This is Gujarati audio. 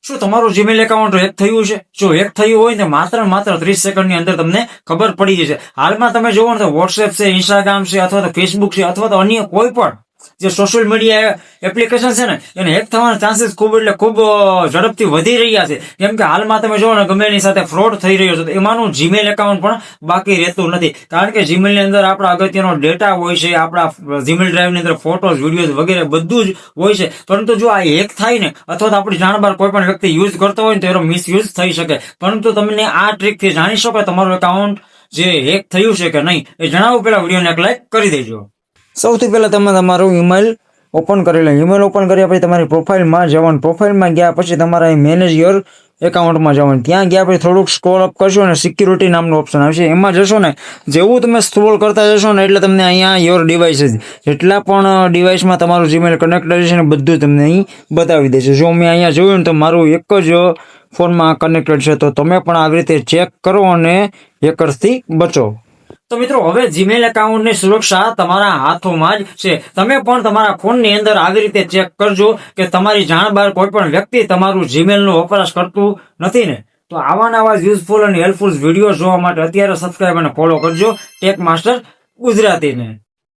શું તમારું જીમેલ એકાઉન્ટ હેક થયું છે? જો હેક થયું હોય ને માત્ર 30 સેકન્ડની અંદર તમને ખબર પડી જશે. હાલમાં તમે જોવો ને તો વોટ્સએપ છે, ઇન્સ્ટાગ્રામ છે, અથવા તો ફેસબુક છે, અથવા તો અન્ય કોઈ પણ જે સોશિયલ મીડિયા એપ્લિકેશન છે ને એને હેક થવાના ચાન્સીસ ખૂબ ઝડપથી વધી રહ્યા છે. કેમ કે હાલમાં તમે જોવો ને ગમે એની સાથે ફ્રોડ થઈ રહ્યો છે, એમાંનું જીમેલ એકાઉન્ટ પણ બાકી રહેતું નથી. કારણ કે જીમેલ ની અંદર આપણા અગત્યનો ડેટા હોય છે, આપણા જીમેલ ડ્રાઈવ ની અંદર ફોટોઝ, વિડીયોઝ વગેરે બધું જ હોય છે. પરંતુ જો આ હેક થાય ને અથવા તો આપણી જાણ બહાર કોઈ પણ વ્યક્તિ યુઝ કરતો હોય ને તો એનો મિસયુઝ થઈ શકે. પરંતુ તમને આ ટ્રીક થી જાણી શકો તમારું એકાઉન્ટ જે હેક થયું છે કે નહીં એ જણાવો પહેલા વિડીયોને એક લાઈક કરી દેજો. સૌથી પહેલા તમે તમારું ઈમેલ ઓપન કરી લો. ઈમેલ ઓપન કર્યા પછી તમારી પ્રોફાઇલમાં જવાનું. પ્રોફાઇલમાં ગયા પછી તમારા મેનેજ યોર એકાઉન્ટમાં જવાનું. ત્યાં ગયા પછી થોડુંક સ્ક્રોલ અપ કરશો અને સિક્યુરિટી નામનું ઓપ્શન આવશે. એમાં જશો ને જેવું તમે સ્ક્રોલ કરતા જશો ને એટલે તમને અહીંયા યોર ડિવાઇસીસ જેટલા પણ ડિવાઇસમાં તમારું જીમેલ કનેક્ટેડ છે ને બધું તમને અહીં બતાવી દેશે. જો મેં અહીંયા જોયું ને તો મારું એક જ ફોનમાં કનેક્ટેડ છે, તો તમે પણ આવી રીતે ચેક કરો અને હેકર્સથી બચો. તો મિત્રો હવે જીમેલ એકાઉન્ટની સુરક્ષા તમારા હાથોમાં જ છે. તમે પણ તમારા ફોનની અંદર આવી રીતે ચેક કરજો કે તમારી જાણ બહાર કોઈ પણ વ્યક્તિ તમારું જીમેલનો વપરાશ કરતું નથી ને. તો આવા નવા યુઝફુલ અને હેલ્પફુલ વિડીયો જોવા માટે અત્યારે સબસ્ક્રાઇબ અને ફોલો કરજો ટેક માસ્ટર ગુજરાતીને.